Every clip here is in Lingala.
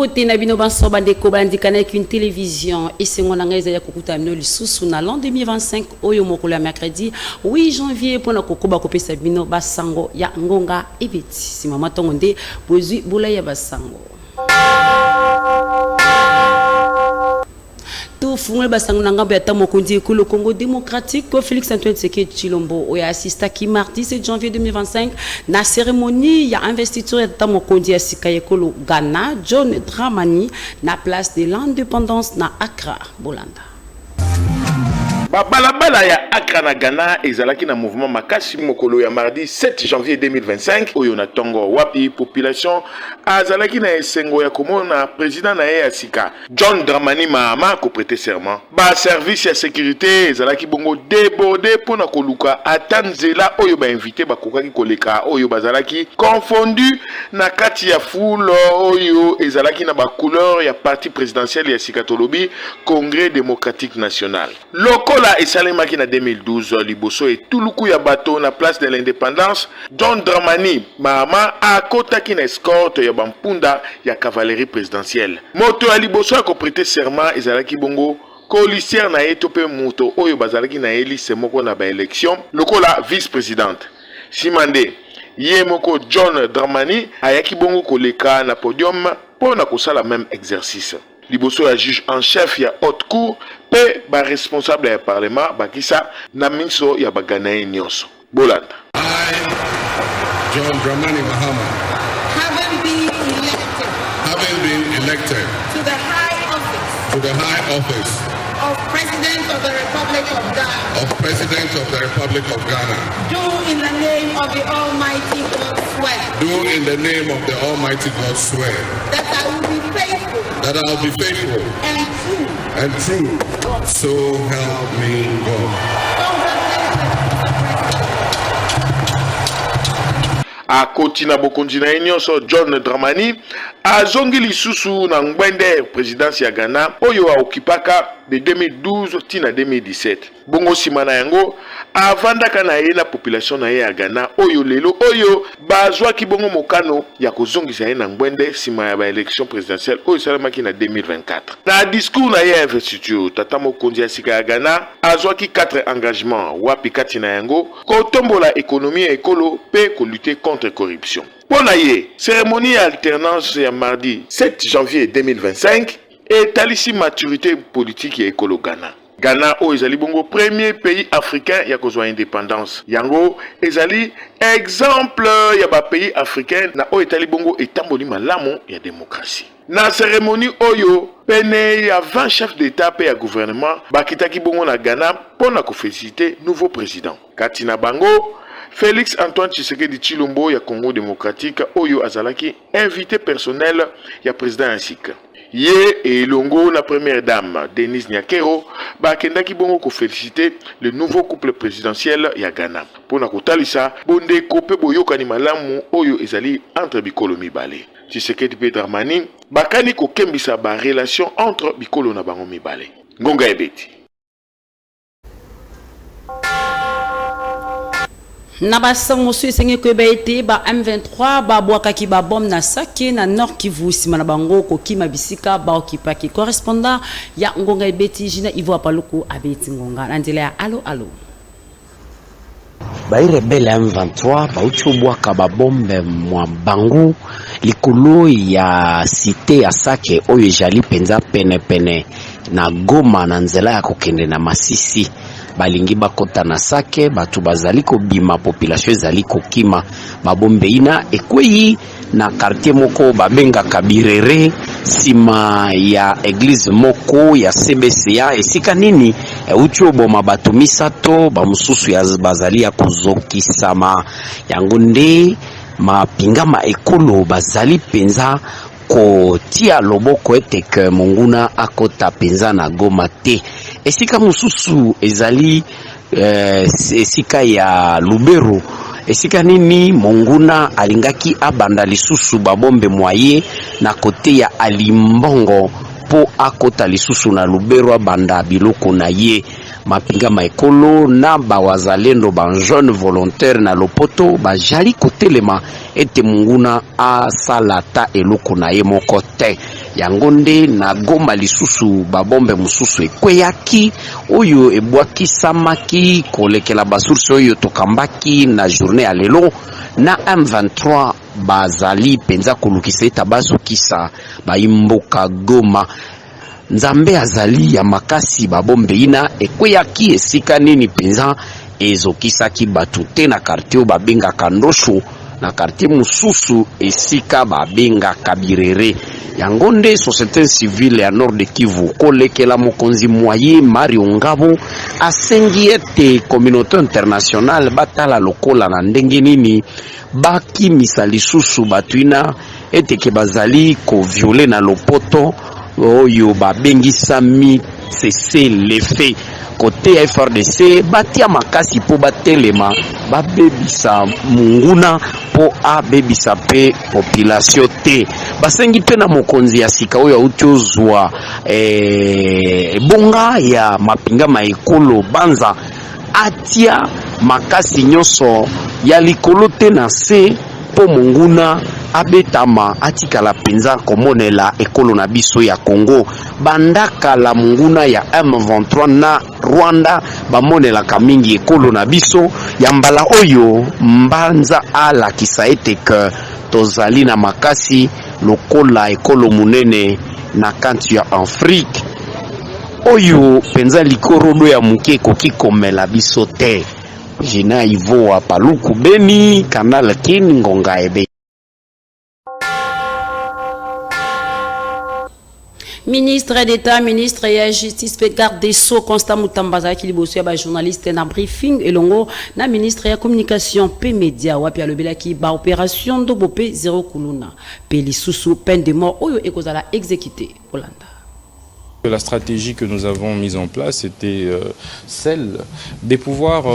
Bobote na bino banso bandeko bandikana avec une télévision et c'est mon angaiza ya kokuta mino lisusu na l'an 2025 oyo mokolo ya mercredi 8 janvier pona kokoba kopesa bino basango ya ngonga ebeti si mama tongo nde bozwi bula ya basango Fungwe basango na ngambo ya tamokondi ekolo Congo démocratique ko Félix Antoine Tshisekedi Tshilombo oya assista ki mardi 7 janvier 2025 na cérémonie ya investiture ya tamokondi ya sika ekolo Ghana John Dramani na place de l'indépendance na Accra Bolanda. Balabala ya Accra na Ghana ezalaki na mouvement makasi mokolo ya mardi 7 janvier 2025 oyo na tongo wapi population azalaki na esengo ya komona président na ya sika John Dramani Mahama ko prêter serment ba service ya sécurité ezalaki bongo débordé pona koluka atanzela oyo ba invité bakokaki koleka oyo bazalaki confondu na kati ya foule oyo ezalaki na ba couleur ya parti présidentiel ya sika tolobi Congrès démocratique national lokola esalemaki na 2012 liboso et tuluku ya bateau na place de l'indépendance John Dramani Mahama akotaki na escorte ya bampunda ya cavalerie présidentielle moto ya liboso ko prêter serment ezalaki bongo colistière na etope moto oyo bazalaki na elise moko na ba élection lokola vice-présidente Simande Yemoko John Dramani ayaki bongo koleka na podium pour na kosala même exercice liboso ya juge en chef ya haute cour pe ba responsable ya parlement bakisa na minso ya baganaye nyonso Bolanda. I, John Dramani Mahama, having been elected to the high office of President of the Republic of Ghana, do in the name of the Almighty God swear that I will be faithful and true, so help me God. A kotina bokonzi na nyonso John Dramani azongi lisusu na ngwende présidence ya Ghana oyo aokipaka de 2012 tina 2017 bongo sima na yango avandaka na ye na population na ye ya Ghana oyo lelo oyo bazwaki bongo mokano ya kozongisa ye na ngwende sima ya ba élection présidentielle oyo salamaki na 2024 na discours na ye investiture tata mokonzi ya sika ya Ghana azwaki 4 engagements wapi kati na yango kotombola économie ekolo pe ko lutter contre corruption. Pona ye cérémonie alternance ya mardi 7 janvier 2025 etalisi maturité politique ya ekolo Ghana. Ghana o ezali bongo premier pays africain ya kozwa indépendance. Yango ezali exemple ya ba pays africain na o etali bongo etamboli malamu ya démocratie. Na cérémonie oyo pene ya 20 chefs d'état pe ya gouvernement bakitaki bongo na Ghana pona ko féliciter nouveau président. Katina bango Félix Antoine Tshisekedi Tshilombo ya Congo démocratique oyo azalaki invité personnel ya président Ansika. Ye et longo la première dame Denise Nyakero bakendaki bongo ko féliciter le nouveau couple présidentiel ya Ghana. Pona kotalisa bonde kope boyokani malamu oyo ezali entre bikolo mibale. Tshisekedi pe Dramani bakani ko kembisa ba relation entre bikolo na bango mibale. Ngonga ebeti. Na basang mosu esenge ko ete ba M23 ba bwakaki ba bombe na Sake na Nord Kivu sima na bango ko kima bisika ba okipaki correspondant ya ngonga ebeti jina Ivo Apaluku abeti ngonga na ndela ya alo ba rebelle M23 ba uchubwaka ba bombe mwa bangu likulu ya cité ya Sake oyo jali penza pene na Goma na nzela ya kokende na Masisi balingi bakota na Sake batu bazali ko bima population ezali ko kima babombe ina ekwei na quartier moko babenga Kabirere sima ya église moko ya CBCA esika nini ucho boma batu misato bamususu ya bazali ya kuzokisama yango nde mapingama ekolo bazali penza ko tia loboko eteke monguna akota penza na Goma te esika mususu ezali esika ya Lubero esika nini monguna alingaki abanda lisusu babombe mwaye na kote ya Alimbongo po akota lisusu na Lubero abanda biloko na ye mapinga maekolo na bawazalendo ba jeune volontaire na lopoto bajali kotelema ete munguna asalata eloko na ye moko te yangonde na Goma lisusu babombe mususu ekweyaki oyo ebwaki samaki kolekela basource oyo tokambaki na journée ya lelo na M23 bazali penza kolukisa tabazokisa baimboka Goma. Nzambe azali ya makasi babombe ina ekweyaki esika nini penza ezokisaki batute na quartier babenga Kandosho na quartier mususu esika babenga Kabirere. Yangonde société civile ya Nord de Kivu kolekela mokonzi moye Mario Ngabo asengi ete communauté internationale batala lokola na ndenge nini baki misalisusu batuina ete ke bazali ko violer na lopoto oyo babengisa cesser les faits. Côté FRDC batia makasi po batelema babebisa munguna po abebisa pe population te basengi pe na mokonzi ya sika oyo utiozwa bonga ya mapinga maekolo banza atia makasi nyonso ya likolo te na se po munguna abetama atikala penza komonela ekolo na biso ya Congo bandaka la munguna ya M23 na Rwanda bamonela kamingi ekolo na biso ya mbala oyo mbanza ala kisaete ke tozali na makasi lokola ekolo munene na kantu ya Afrique oyo penza likorodo ya muke kokikomela biso te. Jina Ivo wa Paluku Beni, Canal Kin Ngonga Ebe. Ministre d'État, ministre de la Justice, garde des Sceaux, Constant Moutambaza, qui est journaliste dans briefing, et longo, na ministre de la Communication, P Média, wapi alobela qui ba opération Dobopé 0 Kuluna, Peli Soussou, peine de mort, oyo ekozala exécuté, Hollanda. La stratégie que nous avons mise en place était celle de pouvoir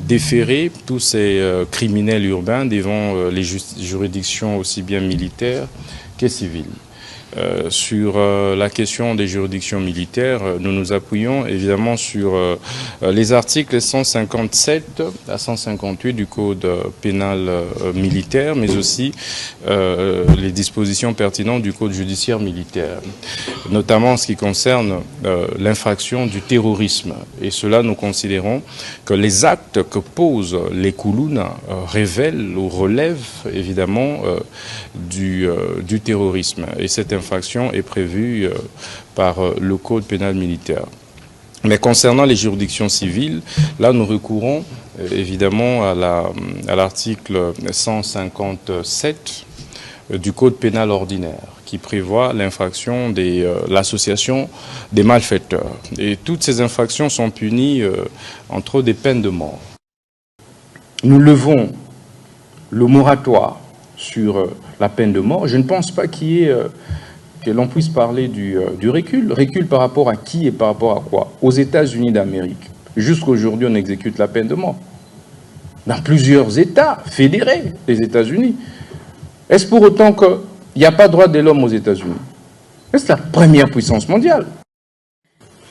déférer tous ces criminels urbains devant les juridictions aussi bien militaires que civiles. Sur la question des juridictions militaires, nous nous appuyons évidemment sur les articles 157 à 158 du Code pénal militaire, mais aussi les dispositions pertinentes du Code judiciaire militaire, notamment en ce qui concerne l'infraction du terrorisme. Et cela, nous considérons que les actes que posent les Koulouna révèlent ou relèvent évidemment du terrorisme. Et cette infraction est prévue par le Code pénal militaire. Mais concernant les juridictions civiles, là nous recourons évidemment à l'article 157 du Code pénal ordinaire qui prévoit l'infraction de l'association des malfaiteurs. Et toutes ces infractions sont punies entre des peines de mort. Nous levons le moratoire sur la peine de mort. Je ne pense pas que l'on puisse parler du recul. Recul par rapport à qui et par rapport à quoi? Aux États-Unis d'Amérique. Jusqu'aujourd'hui, on exécute la peine de mort. Dans plusieurs États fédérés des États-Unis. Est-ce pour autant qu'il n'y a pas de droit de l'homme aux États-Unis? C'est la première puissance mondiale.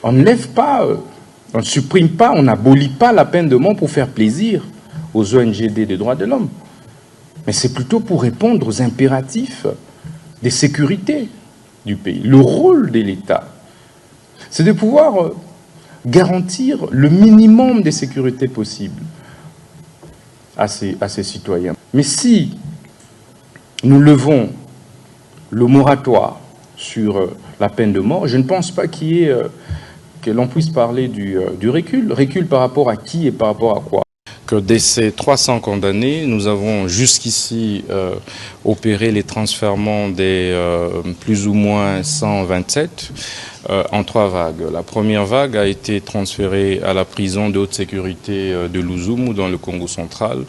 On ne lève pas, on ne supprime pas, on n'abolit pas la peine de mort pour faire plaisir aux ONGD des droits de l'homme. Mais c'est plutôt pour répondre aux impératifs des sécurités du pays. Le rôle de l'État, c'est de pouvoir garantir le minimum de sécurité possible à ses citoyens. Mais si nous levons le moratoire sur la peine de mort, je ne pense pas que l'on puisse parler du recul. Recul par rapport à qui et par rapport à quoi? Que de ces 300 condamnés, nous avons jusqu'ici opéré les transfèrements des plus ou moins 127 en 3 vagues. La première vague a été transférée à la prison de haute sécurité de Luzumu dans le Congo central.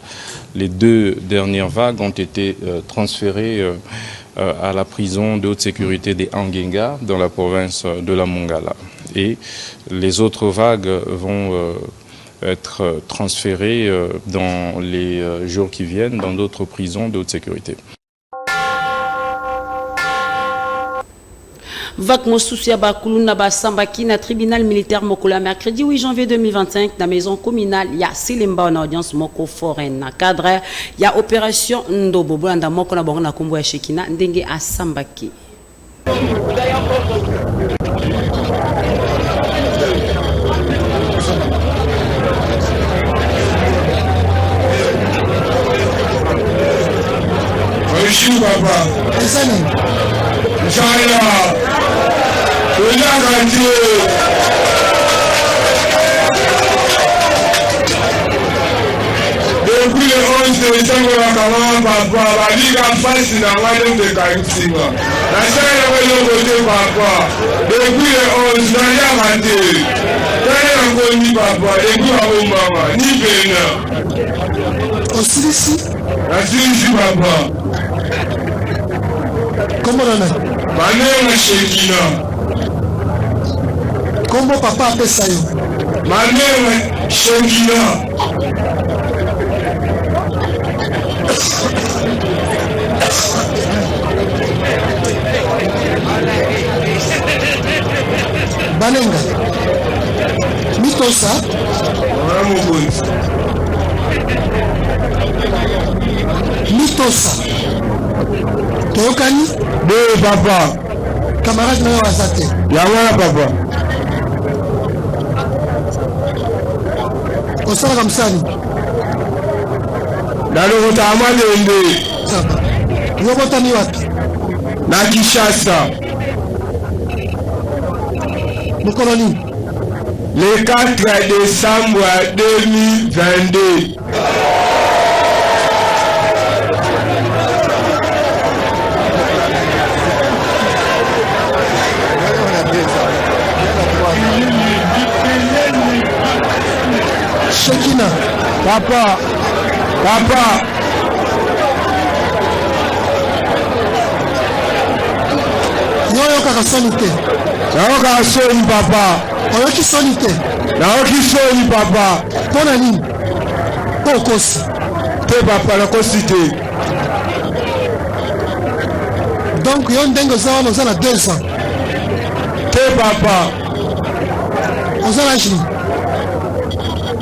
Les 2 dernières vagues ont été transférées à la prison de haute sécurité des Angenga dans la province de la Mongala. Et les autres vagues vont être transférés dans les jours qui viennent dans d'autres prisons de haute sécurité. Vak Mosousia Bakuluna Basambaki na tribunal militaire Mokola mercredi 8 janvier 2025 na maison communale ya Silemba en audience Moko foraine na cadre ya opération Ndobo Blanda Moko na bango na kombo ya Shekina ndenge asambaki. Bonjour papa. Inch'Allah. Depuis le 11 décembre, papa, la Ligue en face n'a pas de caractère. La salle est de côté, papa. Depuis le 11, n'a rien raté. Quand il a connu papa, et puis à mon maman, ni Bénin. Aussi ici? Ici, papa. Comment on a? Ma mère est chez Kina. Comment papa appelle ça? Ma mère est chez Kina. Banenga. Mitosa. Mitosa. Toyokani? Oui, papa. Camarade na wazate. Yawana papa. Osala kamsani. Nalokota amalende. Yobota ni wapi? Na Kinshasa. Mukolo nini? Le 4 décembre 2022. Shekina. Papa. Yoyoka soni te. Naoka soni papa. Oyoki soni te. Naoki soni papa. Pona nini? Pokosi. Te papa nakosi te. Donc yo ndenge oza na 2 ans. Te papa. Oza na âge.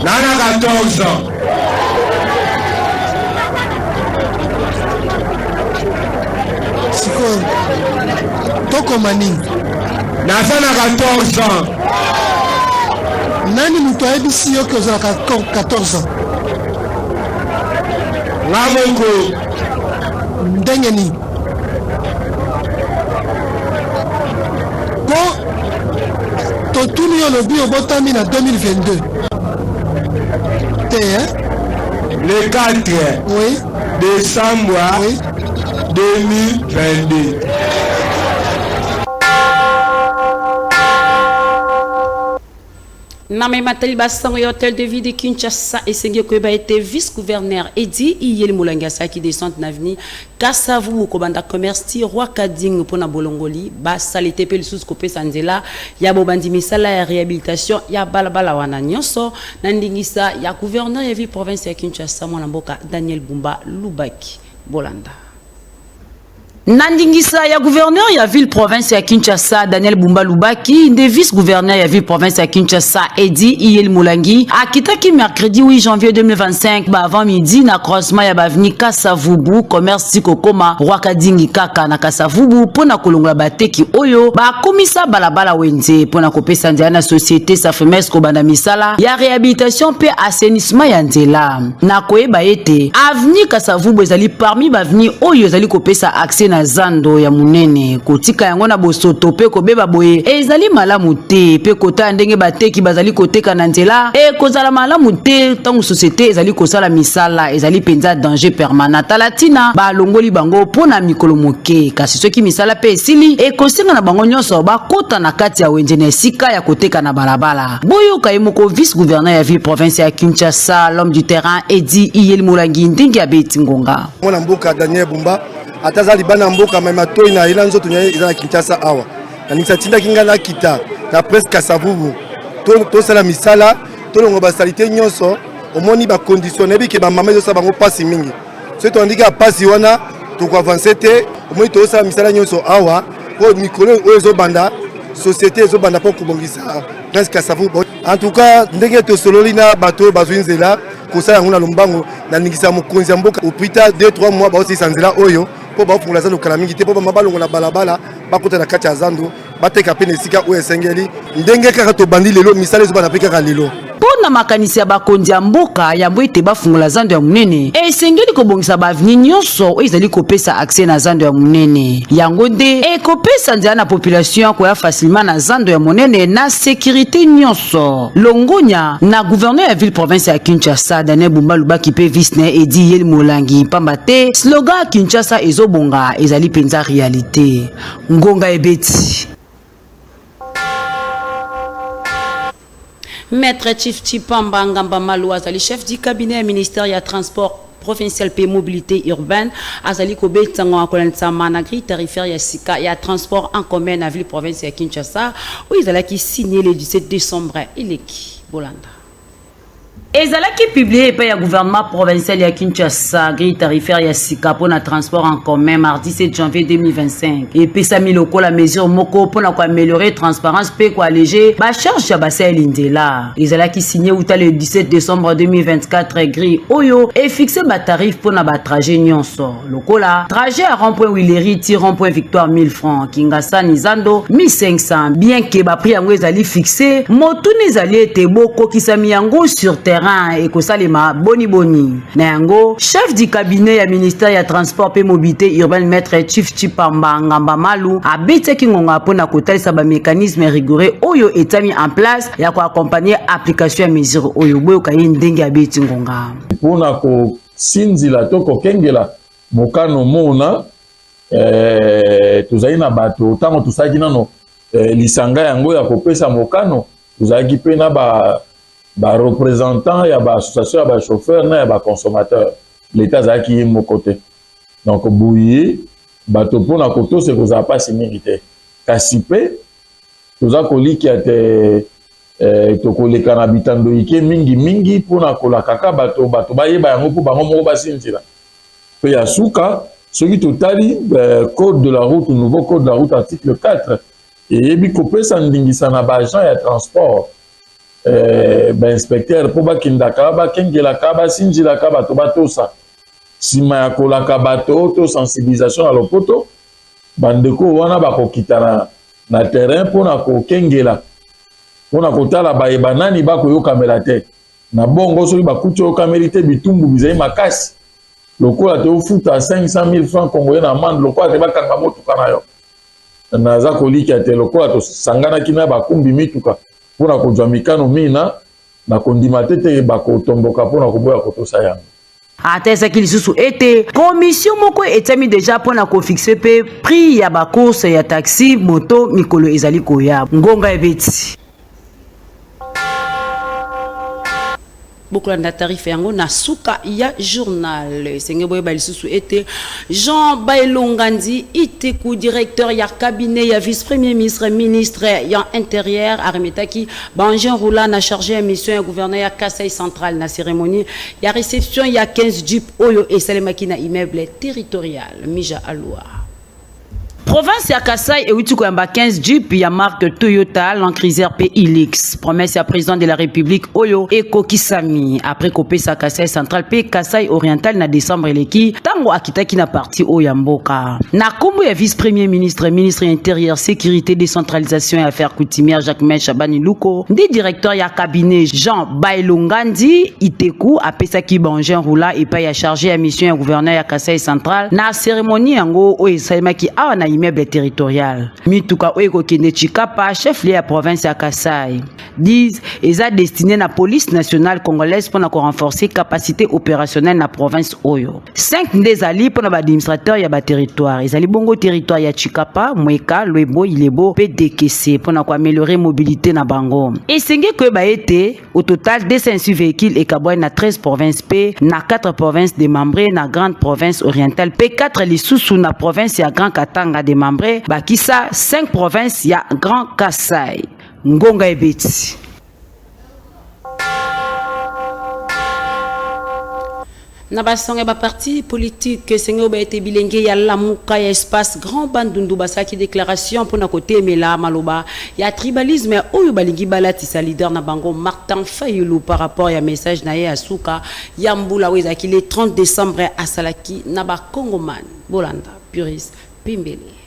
Nana 14 ans. Sikoyo. Tokoma nini? Naza na 14 ans. Nani mutu ayebisi yo ke ozalaka 14 ans? Ngamoko. Ndenge nini? Po totuni yo lobi obotami na 2022. Te, hein? Le 4 Oui. décembre Oui. 2022. Na matali basango ya hôtel de ville de Kinshasa esengi koyeba ete vice-gouverneur Edi Iyeli Mulangi asaki descente na avenue Kasavu kobanda commerce ti roi Kading pona bolongoli basali te pe lisusu kopesa nzela ya bobandi misala ya réhabilitation ya balabala wana nyonso na ndingisa ya gouverneur ya ville province ya Kinshasa mwana mboka Daniel Bumba Lubaki Bolanda. Nandingisa ya gouverneur ya ville province ya Kinshasa Daniel Bumba Lubaki nde vice gouverneur ya ville province ya Kinshasa Edi Iyeli Mulangi akitaki mercredi 8 janvier 2025 ba avant midi na croisement ya baveni Kasavubu commerce tikokoma roi Kadingi kaka na Kasavubu pona kolongola bateki oyo ba komisa balabala wenze pona kopesa nzela na société Safemes kobanda misala ya réhabilitation pe assainissement ya nzela na koyeba ete avenue Kasavubu ezali parmi baveni oyo ezali kopesa accès na zando ya munene kotika yango na bosoto pe kobeba boye ezali malamu te pe kota ndenge bateki bazali koteka na nzela kozala malamu te tango société ezali kosala misala ezali penza danger permanent talatina balongoli bango pona mikolo moke kasi soki misala pe esili ekosenga na bango nyonso bakota na kati ya wenze na esika ya koteka na balabala boyoka ye moko vice gouverneur ya ville province ya Kinshasa l'homme du terrain Edi Iyeli Mulangi ndenge ya beti ngonga mwana mboka Daniel Bumba atazali bana mboka mema toi na ila nzoto nya eza na Kinshasa awa na nisa tinda kinga na kita na presque Kasavubu to sala misala to longo ba salite nyonso omoni ba conditionner bi ke ba mama zo sa bango pasi mingi so to ndika pasi wana to ko avancer te omoni to sala misala nyonso awa ko mikolo ozo banda société ezo banda po kubongisa presque Kasavubu en tout cas ndenge to sololi na bato bazwinzela ko sala nguna lombango na ningisa mokonzi mboka au plus tard 2-3 mois ba aussi sanzela oyo po ba fungula za lokala mingi te po ba mabalongo na balabala bakota na kati ya zando bateka pe nesika oyo esengeli ndenge kaka tobandi lelo misala ezobana pe kaka lelo. Pona makanisi ya bakonzi ya mboka yambo ete bafungola zando ya munene esengeli kobongisa baveni nyonso oyo ezali kopesa accès na zando ya munene yango nde ekopesa nzela na population koya facilement na zando ya munene na sécurité nyonso. Longonya na gouverneur ya ville province ya Kinshasa Daniel Bumba Lubaki pe vice na Edi Yel Molangi pamba te slogan Kinshasa ezobonga ezali penza réalité. Ngonga ebeti Maître Chief Chipamba Ngamba Malou azali chef du cabinet ministère ya transport provincial pe mobilité urbaine azali kobetanga akolanisa managri tarifaire ya sika ya transport en commun na ville province ya Kinshasa où ezalaki signé le 17 décembre ileki Bolanda. Ezalaki publié par le gouvernement provincial ya Kinshasa grille tarifaire ya sika pour na transport en commun mardi 7 janvier 2025 et pesami loko la mesure moko pour na améliorer transparence pe ko alléger ba charge ya basa lindela. Ezalaki signé outa le 17 décembre 2024 grille oyo et fixé ba tarif pour na ba trajet nyonso. Loko la trajet à rond-point Willery ti rond-point Victoire 1000 francs Kingasa Nizando 1500 bien que ba prix yango ezali fixé moto nezali ete boko kisami yango sur terrain et que ça les ma boni na yango chef du cabinet ya ministère ya transport et mobilité urbaine maître Chief Chipamba Ngamba Malou abete kingonga pona kotalisa ba mécanisme rigoureux oyo etami en place ya ko accompagner application ya mesure oyo boyo kayi ndenge abeti ngonga pona ko sinzila to ko kengela mokano mona tuzali na bato tango tusaki nano lisanga yango ya kopesa mokano tuzaki pe na ba représentant ya ba association ya ba chauffeur na ya ba consommateur l'état zaki mo côté donc bouye bato pona koto se koza pas similité kasi pe toza koliki ate to koleka na bitando ike mingi pona kola kaka bato bayeba yango po bango moko basinzila pe ya suka soki totali code de la route nouveau code de la route article 4 et yebi kopesa ndingisa na ba agent ya transport inspecteur pour bakindaka bakengelaka basinzilaka bato batosa sima ya kolaka bato to sensibilisation à lopoto bandeko wana bakokita na terrain pona kokengela pona kotala bayeba nani bakoyokamela te na bongo soki bakuti oyokameli te bitumbu bizali makasi lokola te ofuta 500 000 francs congolais na amende lokola te bakanga motuka na yo naza kolika te lokola tosanganaki na bakumbi mituka pona kozwa mikano mina na kondima tete bakotomboka pona koboya kotosa yango. Atesa kilisusu ete commission moko etami déjà pona ko fixer pe prix ya ba course ya taxi moto mikolo ezali koya ngonga ebeti beaucoup na tarif yango na suka ya journal senge boye balisusu ete Jean Bailongandi iteku directeur ya cabinet ya vice premier ministre ya intérieur Arimetaki Bangin Roula na chargé ya mission ya gouverneur ya Kasai central na cérémonie ya réception ya 15 jeep oyo esalemaki na immeuble territorial Mija Aloua. Province ya Kasai et Wituko yamba 15 jeep ya marque Toyota Land Cruiser P Hilux. Promesse ya président de la République Oyo Eko Kisami après kopé sa Kasai central P Kasai oriental na décembre leki tango akitaki na parti Oyamboka. Na kombo ya vice premier ministre intérieur sécurité décentralisation et affaires coutumières Jacques Chabani Luko, des directeurs ya cabinet Jean Bailongandi Iteku apesaki Bangin Roula et pa ya chargé ya mission ya gouverneur ya Kasai central na cérémonie yango oyo saimaki awa na immeuble territorial. Mituka oyo kende Chikapa, chef-lieu à province à Kasai. 10 eza destiné na police nationale congolaise pour renforcer capacité opérationnelle na province Oyo. 5 ndezali pour l'administrateur ya ba territoire. Ezali bongo territoire ya Chikapa, Mweka, Lwebo, Ilebo, PDKC pour améliorer mobilité na bango. Et senge que ba été au total 206 véhicules et kaboy na 13 provinces P, na 4 provinces démembrées na grande province orientale P4 lisusu na province ya Grand Katanga démembré bakisa 5 provinces ya Grand Kasai ngonga ebeti na basonga ba parti politique sengo ba été bilenge ya lamuka ya espace grand bandundu basaki déclaration pour na côté mela maloba ya tribalisme oyo balingi balatisa leader na bango Martin Fayulu par rapport ya message na ye asuka ya mbula wezaki le 30 décembre à Salaki na ba Congoman Bolanda Puris Pimbele.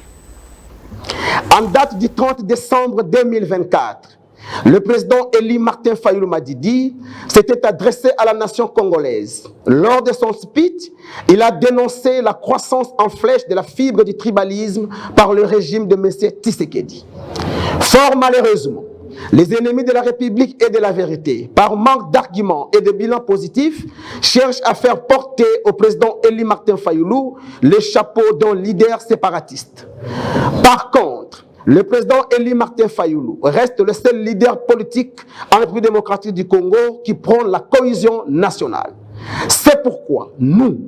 En date du 30 décembre 2024, le président Elie Martin Fayulu Madidi s'était adressé à la nation congolaise. Lors de son speech, il a dénoncé la croissance en flèche de la fibre du tribalisme par le régime de M. Tshisekedi. Fort malheureusement, les ennemis de la République et de la vérité, par manque d'arguments et de bilans positifs, cherchent à faire porter au président Elie Martin Fayulu le chapeau d'un leader séparatiste. Par contre, le président Elie Martin Fayulu reste le seul leader politique en République démocratique du Congo qui prône la cohésion nationale. C'est pourquoi nous,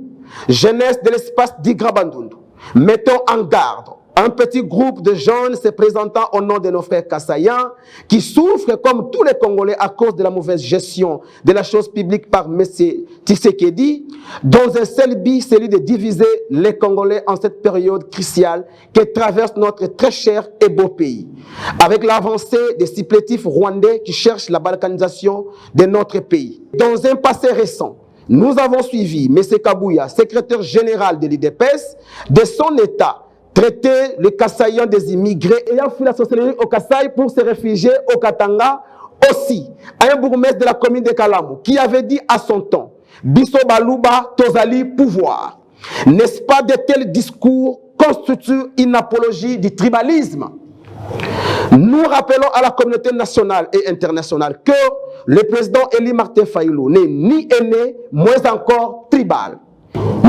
jeunesse de l'espace d'Igrabandundu, mettons en garde un petit groupe de jeunes se présentant au nom de nos frères Kassaïens qui souffrent comme tous les Congolais à cause de la mauvaise gestion de la chose publique par M. Tshisekedi, dont un seul but, celui de diviser les Congolais en cette période cruciale que traverse notre très cher et beau pays. Avec l'avancée des supplétifs rwandais qui cherchent la balkanisation de notre pays. Dans un passé récent, nous avons suivi M. Kabouya, secrétaire général de l'IDPS, de son état, traiter les Kassaïens des immigrés ayant fui la sorcellerie au Kasaï pour se réfugier au Katanga, aussi à un bourgmestre de la commune de Kalamu qui avait dit à son temps Biso Baluba Tozali pouvoir. N'est-ce pas de tels discours constituent une apologie du tribalisme? Nous rappelons à la communauté nationale et internationale que le président Elie Martin Fayulu n'est ni aîné, moins encore tribal.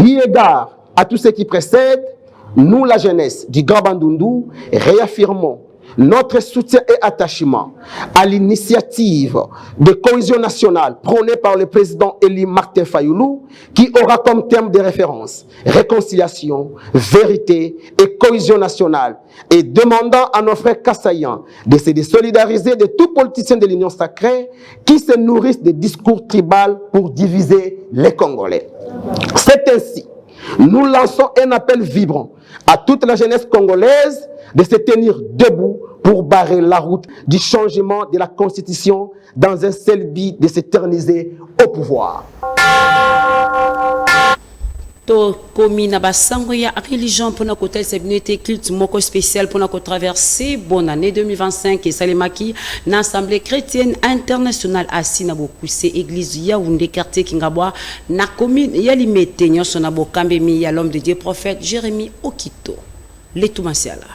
Eu égard à tout ce qui précède, nous, la jeunesse du Grand Bandundu, réaffirmons notre soutien et attachement à l'initiative de cohésion nationale prônée par le président Elie Martin Fayulu, qui aura comme terme de référence réconciliation, vérité et cohésion nationale, et demandant à nos frères Kassaïens de se désolidariser de tout politicien de l'Union sacrée qui se nourrissent de discours tribaux pour diviser les Congolais. C'est ainsi. Nous lançons un appel vibrant à toute la jeunesse congolaise de se tenir debout pour barrer la route du changement de la Constitution dans un seul but de s'éterniser au pouvoir. To komi na basango ya religion pour notre hôtel c'est culte moko spécial pour notre traversée bonne année 2025 et salemaki na assemblée chrétienne internationale assis na bokuse église Yaoundé quartier Kingabwa na commune ya Limete nyonso na bokambe mi ya l'homme de Dieu prophète Jérémie Okito letumasiala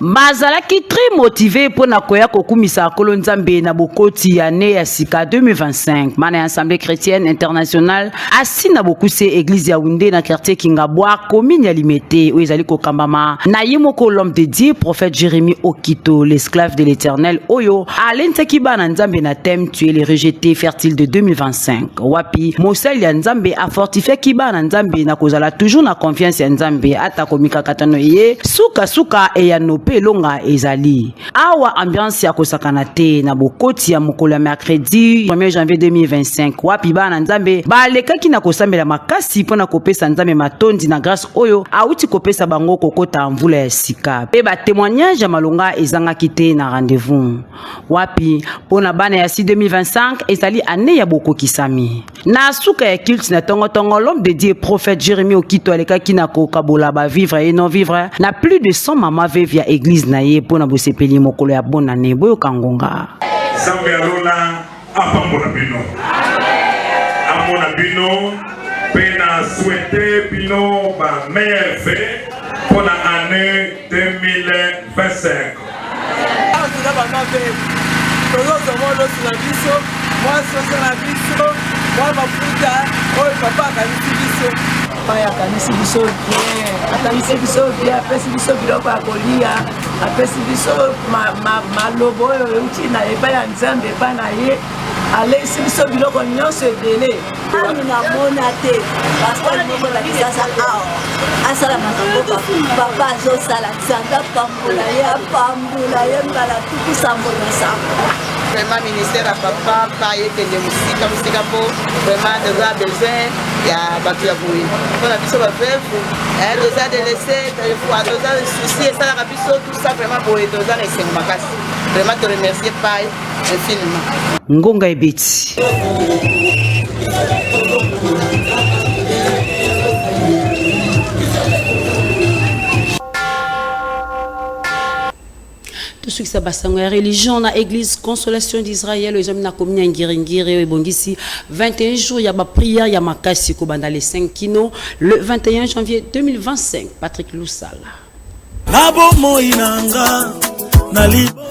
Mazalaki très motivé pour na koya kokumisa kolo nzambe na bokoti ya ne ya sika 2025 mana assemblée chrétienne internationale asi na bokuse église Yaoundé na quartier Kingabwa commune ya Limete où ezali kokambama na yimoko l'homme de Dieu prophète Jérémie Okito l'esclave de l'Éternel oyo alentaki bana nzambe na thème tu es le rejeté fertile de 2025 wapi mosali ya nzambe a fortifié kibana nzambe na kozala toujours na confiance ya nzambe ata komika katano ye suka e ya nope longa ezali awa ambiance ya kosakana te na bokoti ya mokolo ya mercredi 1er janvier 2025 wapi bana nzambe balekaki na kosambela makasi mpona kopesa nzambe matondi na grâce oyo auti kopesa bango kokota mvula ya sika pe ba témoignage ya malonga ezangaki te na rendez-vous wapi mpona bana ya 2025 ezali année ya bokokisami na suka ya culte na tongo l'homme de Dieu prophète Jérémie Okito alekaki na kokabola ba vivre et non vivre na plus de 100 mama via église na ye pona bosepeli mokolo ya bonne année boyo kangonga Zambe alona apambola bino amona bino pena souhaiter bino ba meilleur fait pour l'année 2025 Paya kanisi biso bien, akanisi biso bien, apesi biso biloko ya kolia, apesi biso malobo oyo euti na epai ya nzambe epai na ye, alesi biso biloko nyonso ebele. Ani namona te, pasteur moko na kisasa awa, asala makambo papa azosala nzambe apambola ye mbala tuku sambo na sambo. Vraiment ministère à papa pas yekende musika po vraiment de gars besoin ya batu ya boui on a biso ba veuve doza de laisser fois doza de souci et ça la biso tout ça vraiment pour doza na sengo makasi vraiment te remercier pas infiniment ngonga ebeti kusukisa basango ya religion na église Consolation d'Israël ozami na komina ngiri ebongisi 21 jours ya ba prière ya makasi ko banda les 5 kino le 21 janvier 2025. Patrick Lusala.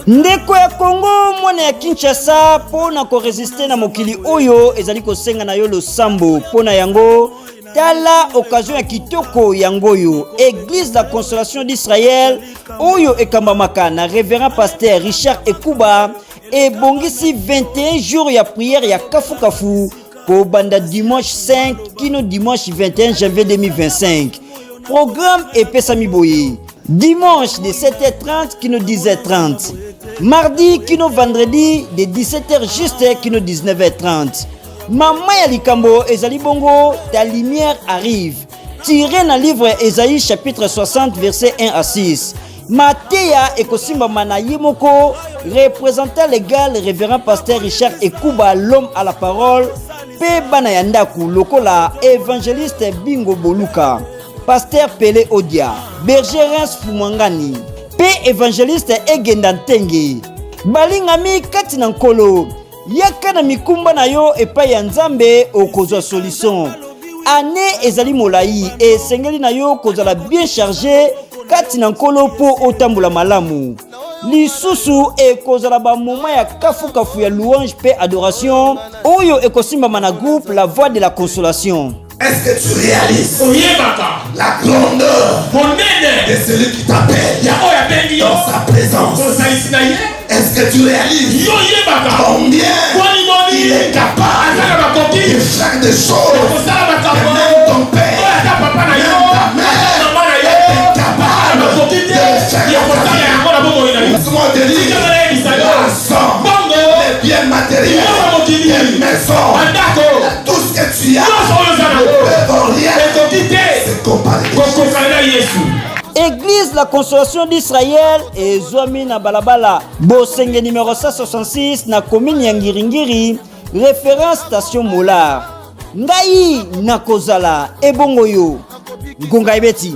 Ndeko ya Congo mwana ya Kinshasa pona ko résister na mokili oyo ezali ko senga na yo losambo pona yango tala occasion ya kitoko yangoyo église la Consolation d'Israël oyo ekambamaka na révérend pasteur Richard Ekuba et bongisi 21 jours ya prière ya kafu ko banda dimanche 5 kino dimanche 21 janvier 2025. Programme epesami boye dimanche de 7h30 kino 10h30, mardi kino vendredi de 17h juste kino 19h30. Maman ya likambo ezali bongo ta lumière arrive tiré na livre Ésaïe chapitre 60 verset 1 à 6. Matéa ekosimba mana yemoko représentant légal révérend pasteur Richard Ekuba l'homme à la parole pe bana yandaku lokola évangéliste Bingo Boluka pasteur Pelé Odia berger Rens Fumangani pe évangéliste Egenda Ntenge balingami kati na nkolo yaka na mikumba na yo epai ya Nzambe okozwa solution. Année ezali molai et sengeli na yo kozala bien chargé kati na nkolo po otambola malamu. Lisusu ekozala ba moment ya kafu ya louange pe adoration oyo ekosimba mana groupe La Voix de la Consolation. Est-ce que tu réalises la grandeur de celui qui t'appelle dans sa présence? Est-ce que tu réalises combien il est capable de faire des choses que même ton père, même ta mère est capable de faire? Laisse-moi te dire, l'argent, les biens matériels, les maisons, tout ce que tu as ne peuvent rien se comparer. Église la Consolation d'Israël et Zoami na balabala Bosenge numéro 166 na commune ya Ngiringiri, référence station Molar. Ngai nakozala ebongoyo Ngonga Ebeti.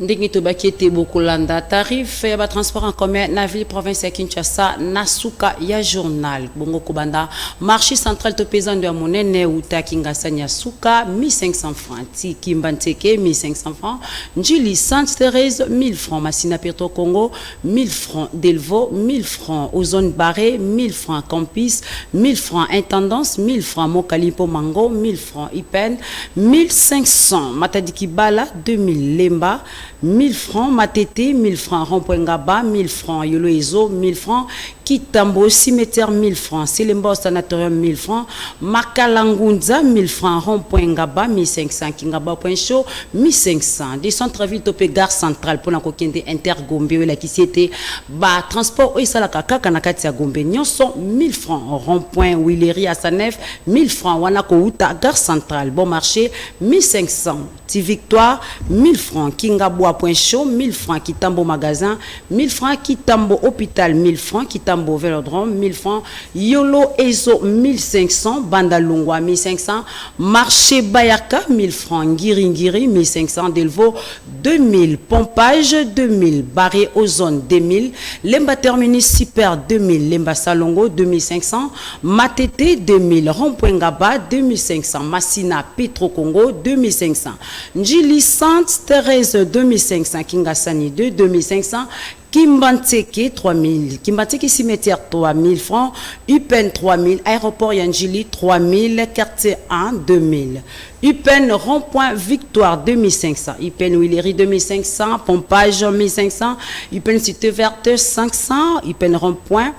Ndingi tobakete bokolanda tarif ya ba transport en commun na ville province ya Kinshasa nasuka ya journal bongo kobanda marché central to paysan de monene uta kingasanya suka 1500 francs ti kimbanteke 1500 francs njili Sainte Thérèse 1000 francs Massina Petro Congo 1000 francs Delvaux 1000 francs aux zones barrées 1000 francs Campus 1000 francs Intendance 1000 francs Mokalipo Mango 1000 francs Ipen 1500 Matadiki Bala 2000 Lemba 1000 francs Matete, 1000 francs Rond-Point Ngaba, 1000 francs Yoloezo, 1000 francs Kitambo, cimetière 1000 francs, Selembo Sanatorium 1000 francs, Makalangunza 1000 francs, Rond-Point Ngaba 1500, Kingaba Point Chaud 1500, des centres-villes topé gare centrale pour la kokende intergombe la qui c'était ba transport oisala kaka na kati ya Gombe nyonso 1000 francs, Rond-Point Willery à Sanef 1000 francs, Wanako Uta gare centrale, Bon Marché 1500, Victoire 1000 francs, Kingaba Point Chaud 1000 francs, Kitambo magasin 1000 francs, Kitambo hôpital 1000 francs, Kitambo Vélodrome 1000 francs, Yolo Ezo 1500, Bandalungwa 1500, Marché Bayaka 1000 francs, Ngiri 1500, Delvaux 2000, Pompage 2000, Barré Ozone 2000, Lemba Terminus Super 2000, Lemba Salongo 2500, Matete 2000, Rond-Point Ngaba 2500, Massina Petro Congo 2500, Njili Sainte Thérèse 2500, Kingasani 2 2500, Kimbanteke 3000, Kimbanteke cimetière 3000 francs, Upen 3000, aéroport Yanjili 3000, quartier 1 2000, Upen rond-point Victoire 2500, Upen Willery 2500, Pompage 1500, Upen Cité Verte 500, Upen rond-point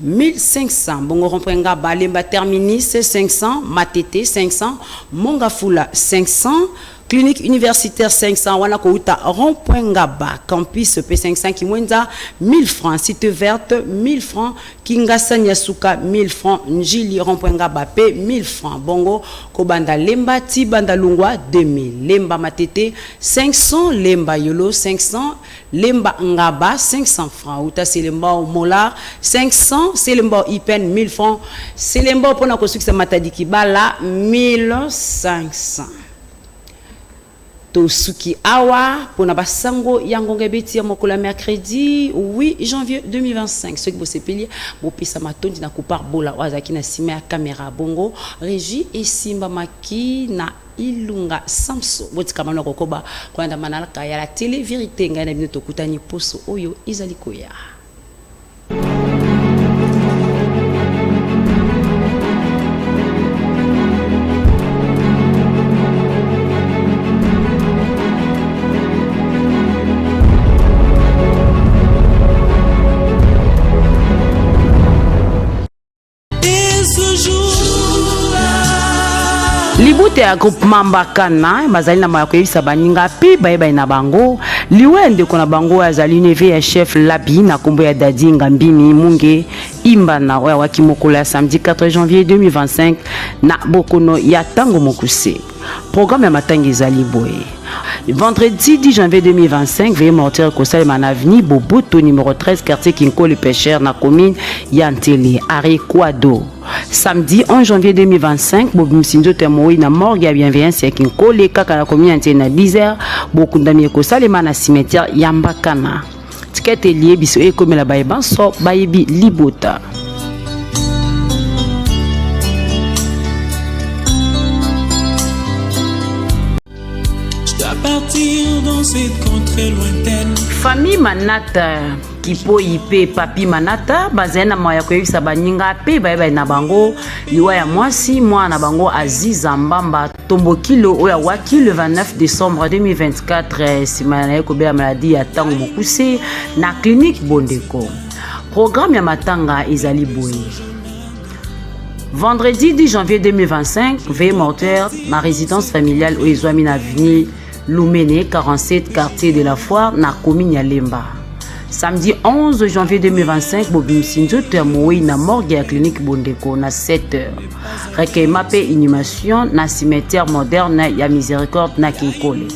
1500, Bongo rond-point Ngaba, Lemba Terminus 500, Matete 500, Mongafula 500, Clinique universitaire 500 wana kouta rond-point Ngaba campus P500 Kimwenza 1000 francs, site verte 1000 francs, Kingasa Nyasuka 1000 francs, Njili rond-point Ngaba P 1000 francs, bongo Kobanda Lemba Ti Banda Lungwa 2000, Lemba Matete 500, Lemba Yolo 500, Lemba Ngaba 500 francs, Outa Selemba Molar 500, Selemba Ipen 1000 francs, Selemba Pona Kosuki Matadiki Bala 1500. Tosuki Awa pour basango yangonga beti ya mokola mercredi 8 janvier 2025 ceux qui bosse peli bo pesa matondi na kupar bola wazaki na sima ya caméra bongo régie et simba maki na ilunga samso boti kama na kokoba kwanda manalaka ya la télé vérité ngana bino tokutani poso oyo izali koya. Libute ya groupe Mambakana bazali na mayako yebisa baninga pi baye na bango liwende kona bango azali neve ya chef Labi na kombo ya Dadi Ngambini Munge Imbana wa wakimokola samedi 4 janvier 2025 na bokono ya tango mokuse. Programme ya matangi ezali boye. Vendredi 10 janvier 2025, veille mortuaire Kosalema na avenue Boboto numéro 13 quartier Kinko le Pêcheur na commune Yantele Arekwado. Samedi 11 janvier 2025, Bob Msinzo Temoi na morgue ya bienveillance ya Kinko le kaka na commune Yantele na Bizer, Bokundami Kosalema na cimetière Yambakana. Ticket lié biso e komela bayebanso bayebi libota. Partir dans cette contrée lointaine. Famille Manata Kipo Ipe Papi Manata bazena moya koyebisa baninga pe baye na bango liwa ya mwasi mwana bango Aziza Mbamba Tombokilo oya waki le 29 décembre 2024 simana ya kobela maladie ya tango mokuse na clinique Bondeko. Programme ya matanga ezali boye. Vendredi 10 janvier 2025, veille mortuaire na résidence familiale au Ezwami na avenue Lumene 47 quartier de la Foire na commune ya Lemba. Samedi 11 janvier 2025, Bobi Msinzo Temoi na morgue ya clinique Bondeko na 7h. Recueillement pe inhumation na cimetière moderne ya Miséricorde na Kinkole.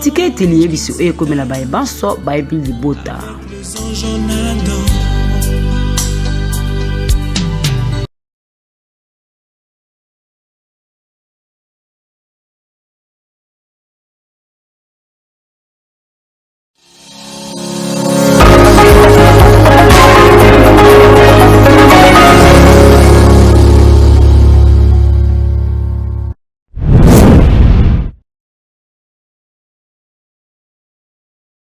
Ticket lié biso e komela baye banso baye bi libota.